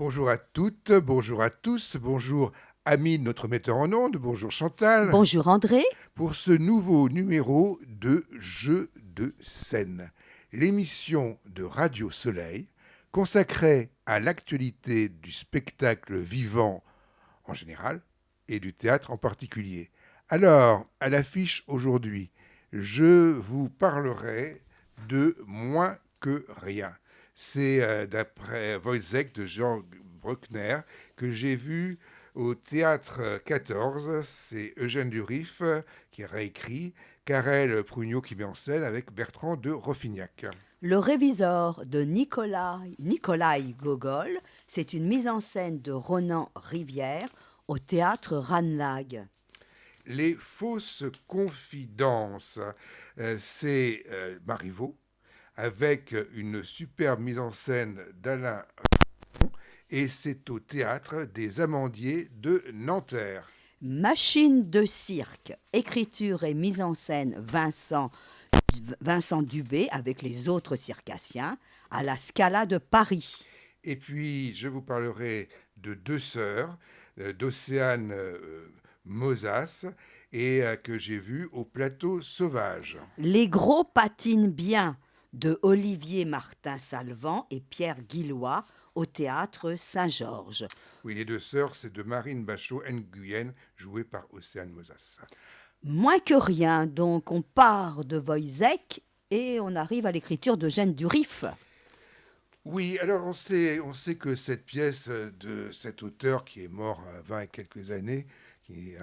Bonjour à toutes, bonjour à tous, bonjour Amine, notre metteur en ondes, bonjour Chantal, Bonjour André. pour ce nouveau numéro de Jeux de scène, l'émission de Radio Soleil consacrée à l'actualité du spectacle vivant en général et du théâtre en particulier. Alors, à l'affiche aujourd'hui, je vous parlerai de Moins que rien. C'est d'après Wojciech de Jean Bruckner que j'ai vu au théâtre 14. C'est Eugène Durif qui a réécrit, Karel Prugnot qui met en scène avec Bertrand de Roffignac. Le révisor de Nikolai Gogol, c'est une mise en scène de Ronan Rivière au théâtre Ranelagh. Les fausses confidences, c'est Marivaux avec une superbe mise en scène d'Alain et c'est au théâtre des Amandiers de Nanterre. Machine de cirque, écriture et mise en scène Vincent Dubé avec les autres circassiens à la Scala de Paris. Et puis, je vous parlerai de deux sœurs, d'Océane Mosas, et que j'ai vues au plateau sauvage. Les gros patinent bien de Olivier Martin-Salvant et Pierre Guillois au théâtre Saint-Georges. Oui, les deux sœurs, c'est de Marine Bachot Nguyen, jouée par Océane Mosas. Moins que rien, donc on part de Wojciech et on arrive à l'écriture d'Eugène Durif. Oui, alors on sait que cette pièce de cet auteur qui est mort à 20 et quelques années, qui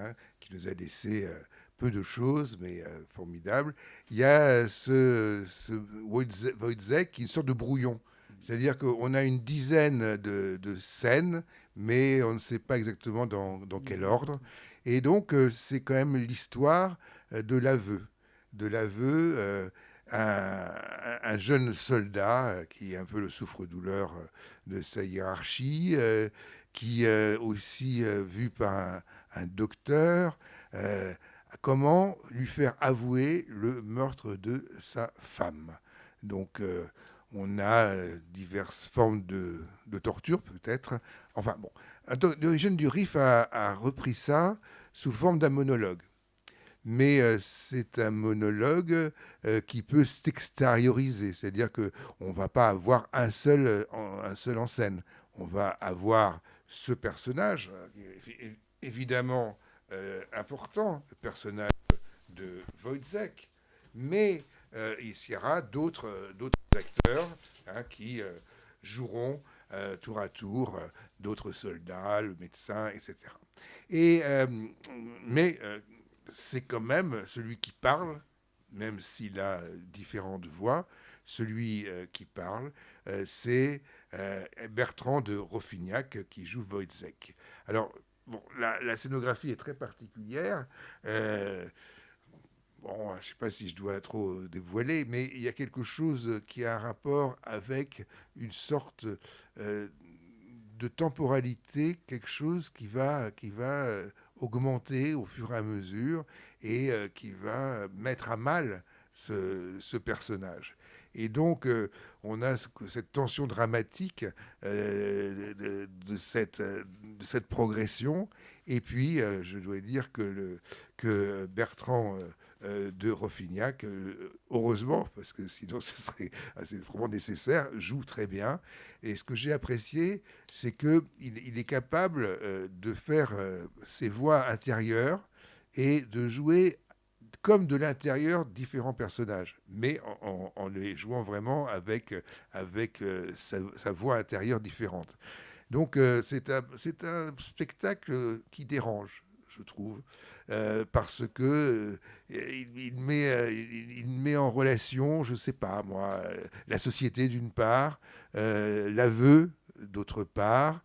nous a laissé peu de choses, mais formidable, il y a ce Wojciech qui est une sorte de brouillon. C'est-à-dire qu'on a une dizaine de scènes, mais on ne sait pas exactement dans quel ordre. Et donc, c'est quand même l'histoire de l'aveu. De l'aveu, un jeune soldat qui est un peu le souffre-douleur de sa hiérarchie, qui aussi vu par un docteur, comment lui faire avouer le meurtre de sa femme. Donc on a diverses formes de torture peut-être. Enfin bon, Eugène Durif a repris ça sous forme d'un monologue, mais c'est un monologue qui peut s'extérioriser, c'est-à-dire que on va pas avoir un seul en scène. On va avoir ce personnage, évidemment important, le personnage de Wojciech, mais il y aura d'autres acteurs qui joueront tour à tour d'autres soldats, le médecin, etc. Et, mais c'est quand même celui qui parle, même s'il a différentes voix, celui qui parle, c'est Bertrand de Roffignac qui joue Wojciech. Alors, bon, la scénographie est très particulière. Bon, je ne sais pas si je dois trop dévoiler, mais il y a quelque chose qui a un rapport avec une sorte de temporalité, quelque chose qui va augmenter au fur et à mesure et qui va mettre à mal ce personnage. Et donc, on a cette tension dramatique de cette progression. Et puis, je dois dire que Bertrand de Roffignac, heureusement, parce que sinon ce serait vraiment nécessaire, joue très bien. Et ce que j'ai apprécié, c'est qu'il est capable de faire ses voix intérieures et de jouer comme de l'intérieur différents personnages, mais en les jouant vraiment avec sa voix intérieure différente. Donc c'est un spectacle qui dérange, je trouve, parce que il met en relation, je ne sais pas moi, la société d'une part, l'aveu d'autre part,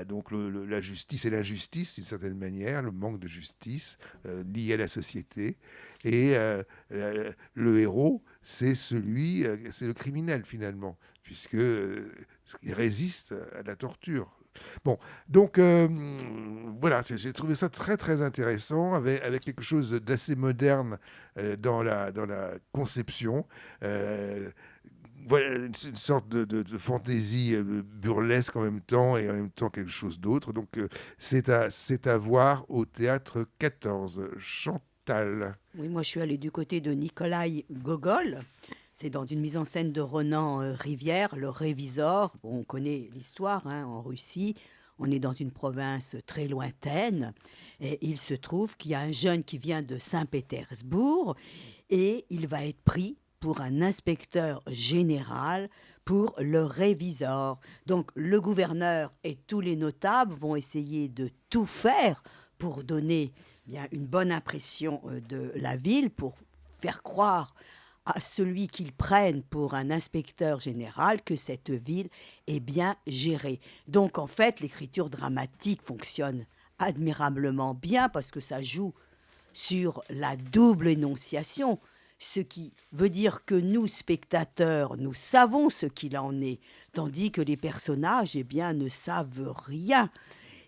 donc la justice et l'injustice d'une certaine manière, le manque de justice lié à la société. Et le héros, c'est le criminel finalement, puisque il résiste à la torture. Bon, donc voilà, j'ai trouvé ça très très intéressant, avec quelque chose d'assez moderne dans la conception. Euh, voilà, une sorte de fantaisie burlesque en même temps et en même temps quelque chose d'autre. Donc c'est à voir au théâtre 14. Chantal. Oui, moi je suis allée du côté de Nikolai Gogol. C'est dans une mise en scène de Ronan Rivière, le Révisor. Bon, on connaît l'histoire hein, en Russie. On est dans une province très lointaine. Et il se trouve qu'il y a un jeune qui vient de Saint-Pétersbourg et il va être pris pour un inspecteur général pour le Révisor. Donc le gouverneur et tous les notables vont essayer de tout faire pour donner bien une bonne impression de la ville, pour faire croire à celui qu'ils prennent pour un inspecteur général que cette ville est bien gérée. Donc en fait, l'écriture dramatique fonctionne admirablement bien parce que ça joue sur la double énonciation, ce qui veut dire que nous, spectateurs, nous savons ce qu'il en est, tandis que les personnages, eh bien, ne savent rien.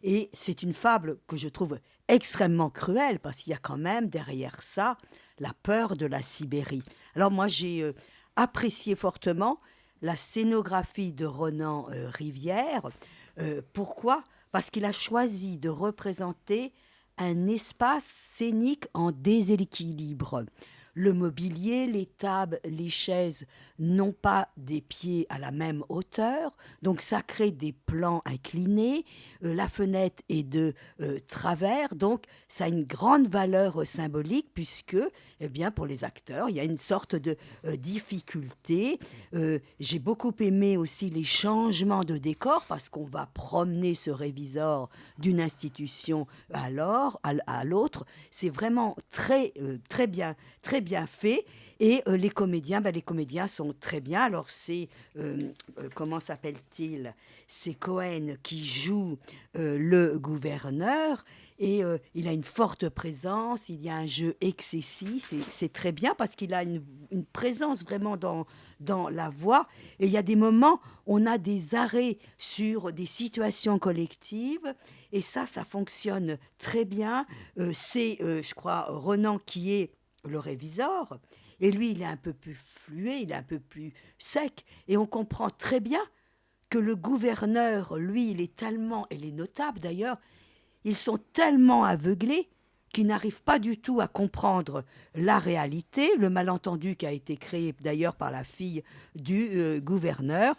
Et c'est une fable que je trouve extrêmement cruelle, parce qu'il y a quand même derrière ça la peur de la Sibérie. Alors moi, j'ai apprécié fortement la scénographie de Ronan Rivière. Pourquoi ? Parce qu'il a choisi de représenter un espace scénique en déséquilibre. Le mobilier, les tables, les chaises n'ont pas des pieds à la même hauteur, donc ça crée des plans inclinés. La fenêtre est de travers, donc ça a une grande valeur symbolique puisque, eh bien, pour les acteurs, il y a une sorte de difficulté. J'ai beaucoup aimé aussi les changements de décor parce qu'on va promener ce révisor d'une institution à l'autre. C'est vraiment très bien fait. Et les comédiens sont très bien. Alors c'est, comment s'appelle-t-il ? C'est Cohen qui joue le gouverneur et il a une forte présence, il y a un jeu excessif, c'est très bien parce qu'il a une présence vraiment dans la voix. Et il y a des moments, on a des arrêts sur des situations collectives et ça fonctionne très bien. C'est, je crois, Renan qui est le révisor. Et lui, il est un peu plus fluet, il est un peu plus sec. Et on comprend très bien que le gouverneur, lui, il est tellement, et les notables d'ailleurs, ils sont tellement aveuglés qu'ils n'arrivent pas du tout à comprendre la réalité, le malentendu qui a été créé d'ailleurs par la fille du gouverneur.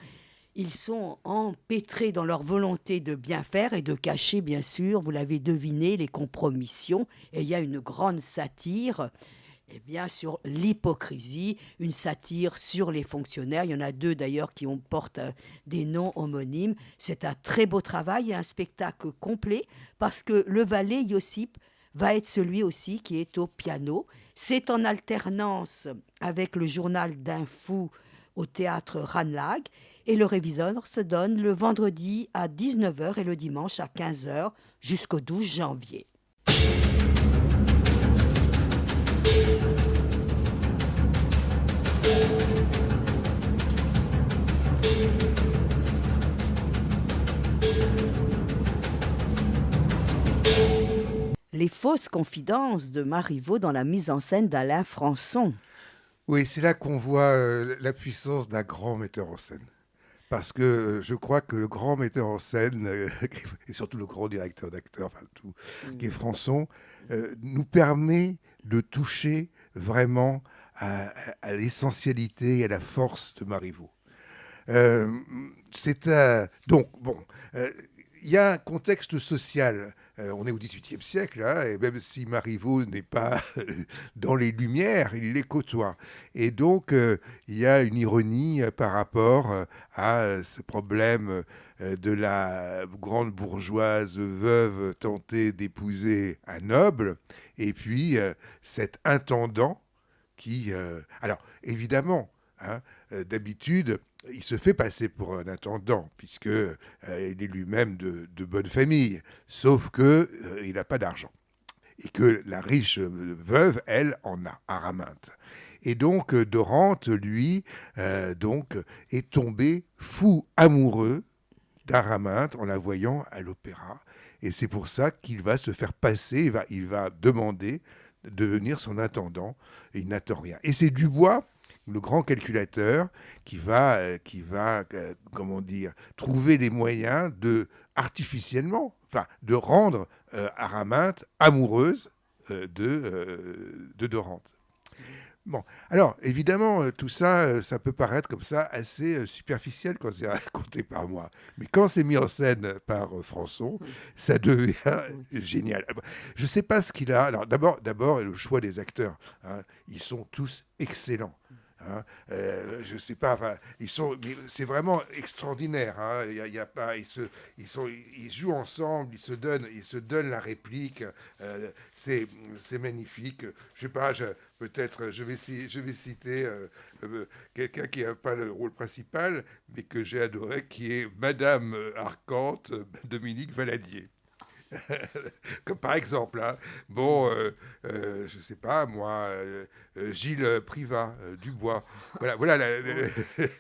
Ils sont empêtrés dans leur volonté de bien faire et de cacher, bien sûr, vous l'avez deviné, les compromissions. Et il y a une grande satire eh bien, sur l'hypocrisie, une satire sur les fonctionnaires. Il y en a deux d'ailleurs qui portent des noms homonymes. C'est un très beau travail et un spectacle complet parce que le valet Yossip va être celui aussi qui est au piano. C'est en alternance avec le journal d'un fou au théâtre Ranelagh et le réviseur se donne le vendredi à 19h et le dimanche à 15h jusqu'au 12 janvier. Les fausses confidences de Marivaux dans la mise en scène d'Alain Françon. Oui, c'est là qu'on voit la puissance d'un grand metteur en scène. Parce que je crois que le grand metteur en scène, et surtout le grand directeur d'acteurs, enfin tout, qui est Françon, nous permet de toucher vraiment à l'essentialité et à la force de Marivaux. Donc, bon, il y a un contexte social. On est au XVIIIe siècle, hein, et même si Marivaux n'est pas dans les Lumières, il les côtoie. Et donc, il y a une ironie par rapport à ce problème de la grande bourgeoise veuve tentée d'épouser un noble, et puis cet intendant qui... alors, évidemment, hein, d'habitude, il se fait passer pour un intendant, puisque il est lui-même de bonne famille, sauf que il n'a pas d'argent. Et que la riche veuve, elle, en a, Araminte. Et donc, Dorante, lui, donc, est tombé fou amoureux d'Araminte en la voyant à l'opéra. Et c'est pour ça qu'il va se faire passer, il va demander de devenir son intendant, et il n'attend rien. Et c'est Dubois le grand calculateur comment dire, trouver les moyens de, artificiellement, enfin, de rendre Araminthe amoureuse de Dorante. Bon, alors évidemment, tout ça, ça peut paraître comme ça assez superficiel quand c'est raconté par moi. Mais quand c'est mis en scène par Françon, ça devient génial. Je ne sais pas ce qu'il a. Alors d'abord, le choix des acteurs. Hein. Ils sont tous excellents. Hein. Je sais pas, enfin, c'est vraiment extraordinaire. Hein. Il y a pas, ils jouent ensemble, ils se donnent la réplique. C'est magnifique. Je sais pas, peut-être, je vais citer quelqu'un qui n'a pas le rôle principal, mais que j'ai adoré, qui est Madame Arcante, Dominique Valadier. Comme par exemple, hein, bon, je sais pas, moi, Gilles Privat, Dubois. Voilà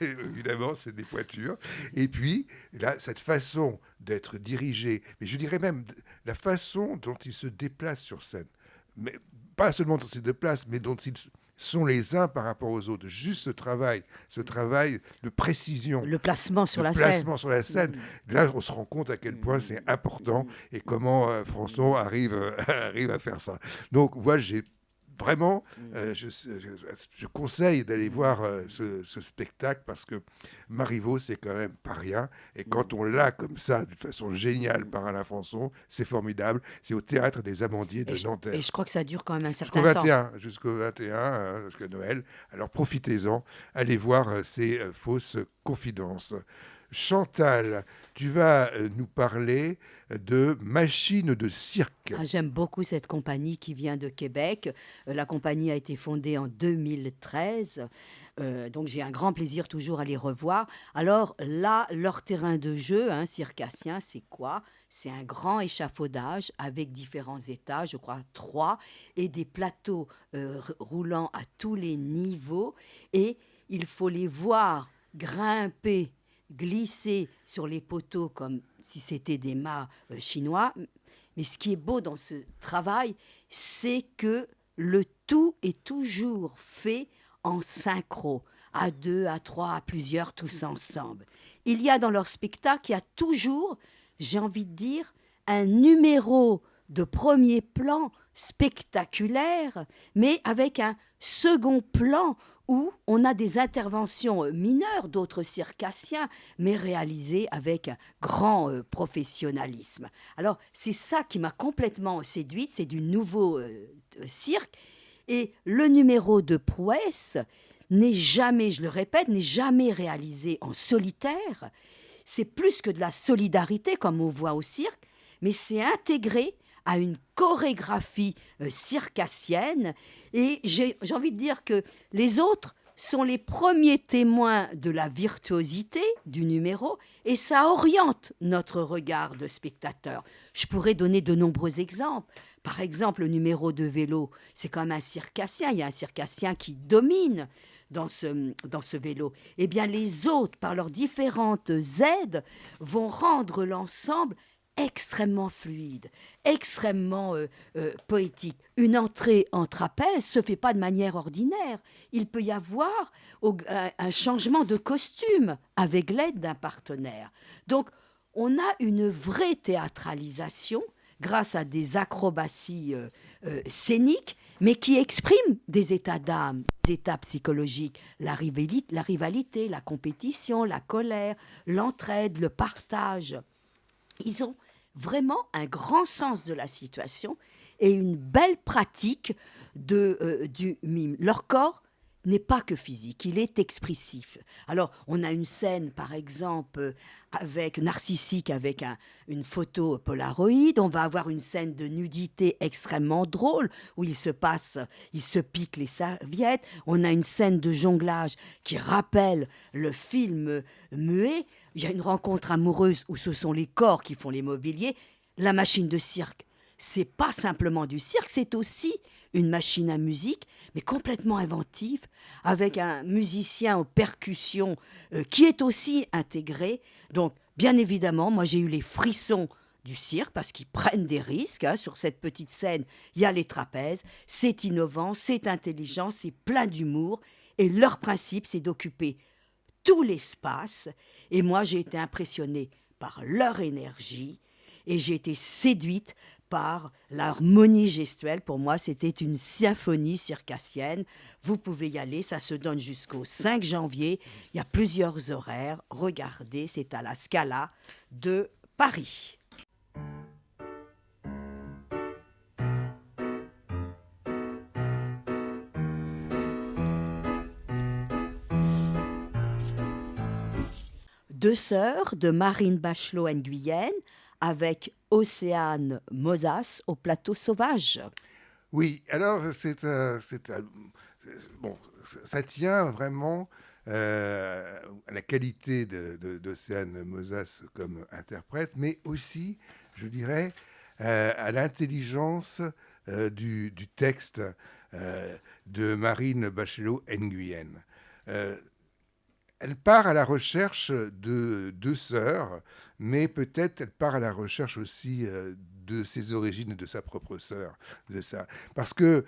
évidemment, c'est des pointures. Et puis, là, cette façon d'être dirigé, mais je dirais même la façon dont il se déplace sur scène. Mais pas seulement dont il se déplace, mais dont ils sont les uns par rapport aux autres. Juste ce travail de précision. Le placement sur la placement scène. sur la scène. Là, on se rend compte à quel point c'est important et comment François arrive à faire ça. Donc, moi, j'ai vraiment, je conseille d'aller voir ce spectacle parce que Marivaux, c'est quand même pas rien. Et quand on l'a comme ça, de façon géniale par Alain Françon, c'est formidable. C'est au Théâtre des Amandiers de Nanterre. Et je crois que ça dure quand même un Jusqu'au certain temps. 21, jusqu'à Noël. Alors profitez-en, allez voir ces fausses confidences. Chantal, tu vas nous parler de Machine de cirque. Ah, j'aime beaucoup cette compagnie qui vient de Québec. La compagnie a été fondée en 2013. Donc j'ai un grand plaisir toujours à les revoir. Alors là, leur terrain de jeu, hein, circassien, c'est quoi? C'est un grand échafaudage avec différents étages, je crois 3, et des plateaux roulant à tous les niveaux. Et il faut les voir grimper, glisser sur les poteaux comme si c'était des mâts chinois. Mais ce qui est beau dans ce travail, c'est que le tout est toujours fait en synchro, à 2, à 3, à plusieurs, tous ensemble. Il y a dans leur spectacle, il y a toujours, j'ai envie de dire, un numéro de premier plan spectaculaire, mais avec un second plan où on a des interventions mineures d'autres circassiens, mais réalisées avec un grand professionnalisme. Alors, c'est ça qui m'a complètement séduite, c'est du nouveau cirque. Et le numéro de prouesse n'est jamais, je le répète, n'est jamais réalisé en solitaire. C'est plus que de la solidarité, comme on voit au cirque, mais c'est intégré à une chorégraphie circassienne. Et j'ai envie de dire que les autres sont les premiers témoins de la virtuosité du numéro et ça oriente notre regard de spectateur. Je pourrais donner de nombreux exemples. Par exemple, le numéro de vélo, c'est comme un circassien. Il y a un circassien qui domine dans ce vélo. Eh bien, les autres, par leurs différentes aides, vont rendre l'ensemble extrêmement fluide, extrêmement poétique. Une entrée en trapèze se fait pas de manière ordinaire. Il peut y avoir un changement de costume avec l'aide d'un partenaire. Donc, on a une vraie théâtralisation grâce à des acrobaties scéniques, mais qui expriment des états d'âme, des états psychologiques, la rivalité, la compétition, la colère, l'entraide, le partage. Ils ont vraiment un grand sens de la situation et une belle pratique du mime. Leur corps n'est pas que physique, il est expressif. Alors, on a une scène, par exemple, narcissique avec une photo Polaroid. On va avoir une scène de nudité extrêmement drôle où il se pique les serviettes. On a une scène de jonglage qui rappelle le film muet. Il y a une rencontre amoureuse où ce sont les corps qui font les mobiliers. La machine de cirque, c'est pas simplement du cirque, c'est aussi une machine à musique, mais complètement inventive, avec un musicien aux percussions qui est aussi intégré. Donc, bien évidemment, moi j'ai eu les frissons du cirque parce qu'ils prennent des risques. Hein. Sur cette petite scène, il y a les trapèzes. C'est innovant, c'est intelligent, c'est plein d'humour. Et leur principe, c'est d'occuper tout l'espace. Et moi, j'ai été impressionnée par leur énergie et j'ai été séduite par l'harmonie gestuelle. Pour moi, c'était une symphonie circassienne. Vous pouvez y aller, ça se donne jusqu'au 5 janvier. Il y a plusieurs horaires. Regardez, c'est à la Scala de Paris. Deux sœurs de Marine Bachelot Nguyen avec Océane Mosas au plateau sauvage. Oui, alors bon, ça tient vraiment à la qualité d'Océane Mosas comme interprète, mais aussi, je dirais, à l'intelligence du texte de Marine Bachelot Nguyen. Euh, Elle part à la recherche de deux sœurs, mais peut-être elle part à la recherche aussi de ses origines, de sa propre sœur, de ça. Parce que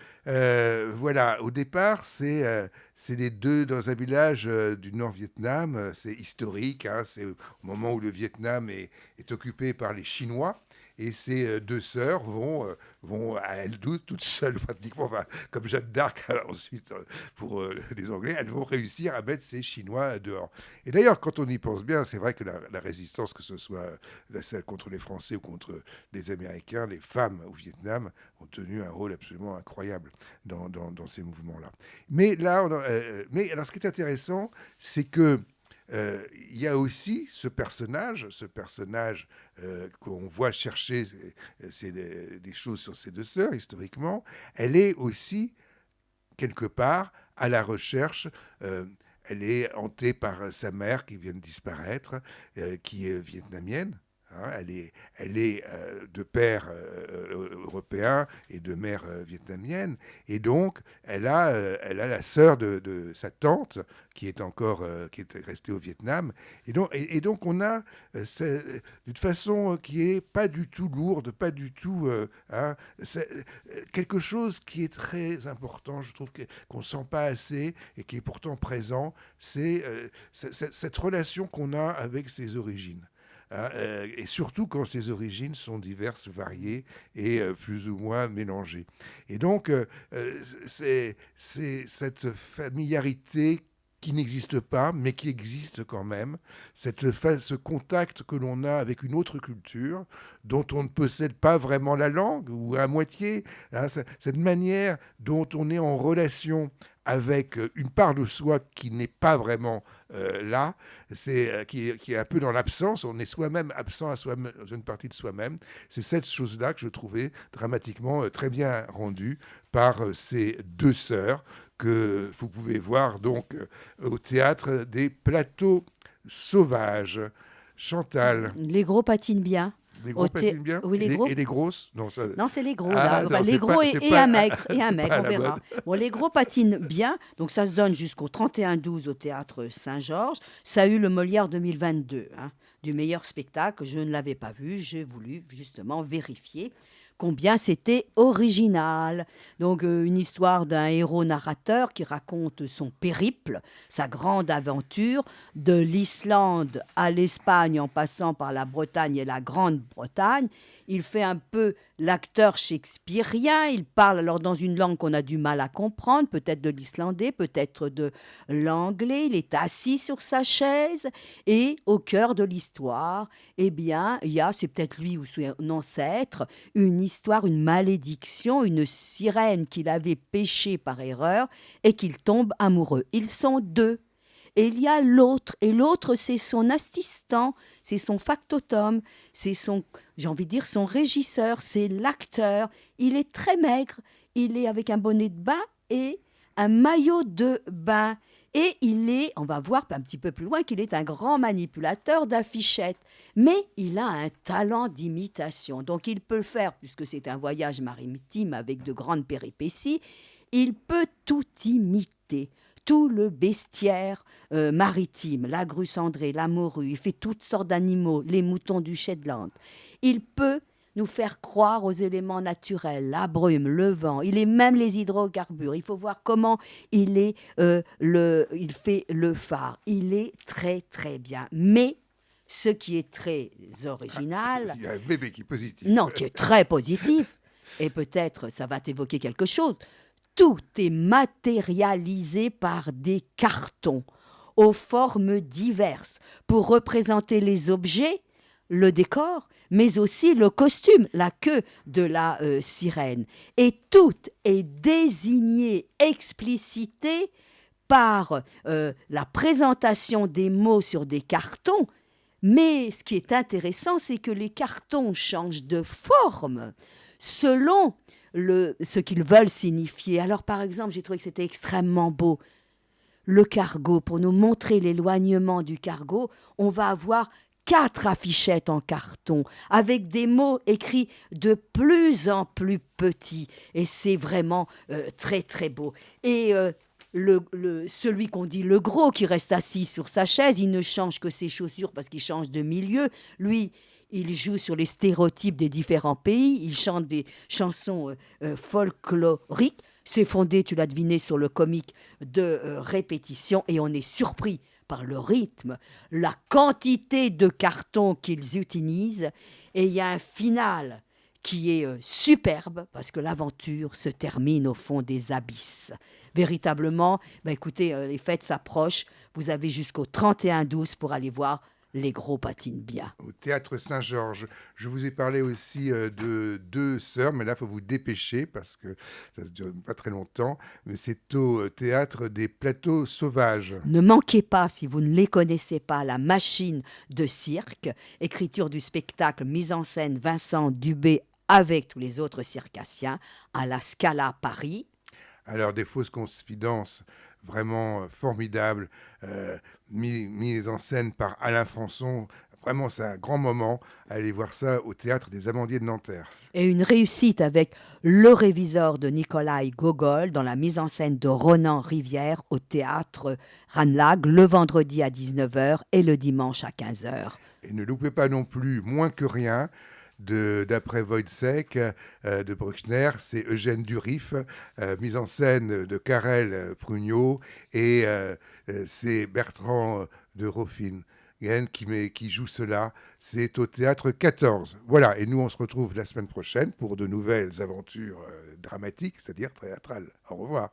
voilà, au départ, c'est les deux dans un village du Nord-Vietnam. C'est historique, hein, c'est au moment où le Vietnam est occupé par les Chinois. Et ces deux sœurs vont à elles deux, toutes seules pratiquement, enfin, comme Jeanne d'Arc ensuite pour les Anglais, elles vont réussir à mettre ces Chinois dehors. Et d'ailleurs, quand on y pense bien, c'est vrai que la résistance, que ce soit celle contre les Français ou contre les Américains, les femmes au Vietnam ont tenu un rôle absolument incroyable dans ces mouvements-là. Mais là, mais alors ce qui est intéressant, c'est que il y a aussi ce personnage qu'on voit chercher des choses sur ces deux sœurs historiquement. Elle est aussi quelque part à la recherche. Elle est hantée par sa mère qui vient de disparaître, qui est vietnamienne. Hein, elle est de père européen et de mère vietnamienne. Et donc, elle a la sœur de sa tante qui est encore qui est restée au Vietnam. Et donc on a d'une façon qui est pas du tout lourde, pas du tout hein, quelque chose qui est très important, je trouve qu'on ne sent pas assez et qui est pourtant présent, c'est cette relation qu'on a avec ses origines. Hein, et surtout quand ces origines sont diverses, variées et plus ou moins mélangées. Et donc, c'est cette familiarité qui n'existe pas, mais qui existe quand même, ce contact que l'on a avec une autre culture, dont on ne possède pas vraiment la langue, ou à moitié, hein, cette manière dont on est en relation avec une part de soi qui n'est pas vraiment là, qui est un peu dans l'absence, on est soi-même absent à soi dans une partie de soi-même. C'est cette chose-là que je trouvais dramatiquement très bien rendue par ces deux sœurs que vous pouvez voir donc au théâtre des Plateaux Sauvages. Chantal. Les gros patinent bien. Les gros patinent bien Oui, les gros. Et les grosses non, ça... Non, c'est les gros, Ah, là. non, Les gros pas, et pas, un maigre, on la verra. mode. Bon, les gros patinent bien, donc ça se donne jusqu'au 31-12 au théâtre Saint-Georges. Ça a eu le Molière 2022, hein, du meilleur spectacle. Je ne l'avais pas vu, j'ai voulu justement vérifier combien c'était original. Donc une histoire d'un héros narrateur qui raconte son périple, sa grande aventure, de l'Islande à l'Espagne en passant par la Bretagne et la Grande-Bretagne. Il fait un peu l'acteur shakespearien, il parle alors dans une langue qu'on a du mal à comprendre, peut-être de l'islandais, peut-être de l'anglais. Il est assis sur sa chaise et au cœur de l'histoire, eh bien, il y a, c'est peut-être lui ou son ancêtre, une histoire, une malédiction, une sirène qu'il avait péché par erreur et qu'il tombe amoureux. Ils sont deux. Et il y a l'autre, et l'autre c'est son assistant, c'est son factotum, c'est son, j'ai envie de dire, son régisseur, c'est l'acteur. Il est très maigre, il est avec un bonnet de bain et un maillot de bain. Et il est, on va voir un petit peu plus loin, qu'il est un grand manipulateur d'affichettes. Mais il a un talent d'imitation. Donc il peut faire, puisque c'est un voyage maritime avec de grandes péripéties, il peut tout imiter. Tout le bestiaire maritime, la grue cendrée, la morue, il fait toutes sortes d'animaux, les moutons du Shetland. Il peut nous faire croire aux éléments naturels, la brume, le vent, il est même les hydrocarbures. Il faut voir comment il fait le phare. Il est très très bien. Mais ce qui est très original, Il y a un bébé qui est positif. non, qui est très positif, et peut-être ça va t'évoquer quelque chose, tout est matérialisé par des cartons aux formes diverses pour représenter les objets, le décor, mais aussi le costume, la queue de la sirène. Et tout est désigné, explicité par la présentation des mots sur des cartons. Mais ce qui est intéressant, c'est que les cartons changent de forme selon ce qu'ils veulent signifier. Alors, par exemple, j'ai trouvé que c'était extrêmement beau. Le cargo, pour nous montrer l'éloignement du cargo, on va avoir 4 affichettes en carton avec des mots écrits de plus en plus petits. Et c'est vraiment très, très beau. Et celui qu'on dit le gros qui reste assis sur sa chaise, il ne change que ses chaussures parce qu'il change de milieu. Lui, il joue sur les stéréotypes des différents pays, il chante des chansons folkloriques. C'est fondé, tu l'as deviné, sur le comique de répétition et on est surpris par le rythme, la quantité de cartons qu'ils utilisent. Et il y a un final qui est superbe parce que l'aventure se termine au fond des abysses. Véritablement, écoutez, les fêtes s'approchent. Vous avez jusqu'au 31-12 pour aller voir Les Gros patinent bien. Au Théâtre Saint-Georges. Je vous ai parlé aussi de deux sœurs, mais là, il faut vous dépêcher parce que ça ne se dure pas très longtemps. Mais c'est au Théâtre des Plateaux Sauvages. Ne manquez pas, si vous ne les connaissez pas, La Machine de cirque, écriture du spectacle, mise en scène Vincent Dubé avec tous les autres circassiens à la Scala Paris. Alors, des fausses confidences vraiment formidables, mises en scène par Alain Françon. Vraiment, c'est un grand moment. Allez voir ça au Théâtre des Amandiers de Nanterre. Et une réussite avec Le Réviseur de Nikolai Gogol dans la mise en scène de Ronan Rivière au Théâtre Ranelagh le vendredi à 19h et le dimanche à 15h. Et ne loupez pas non plus Moins que rien, d'après Wojciech de Bruckner, c'est Eugène Durif, mise en scène de Karel Prugnot, et c'est Bertrand de Roffin qui joue cela. C'est au Théâtre 14. Voilà, et nous on se retrouve la semaine prochaine pour de nouvelles aventures dramatiques, c'est-à-dire théâtrales. Au revoir.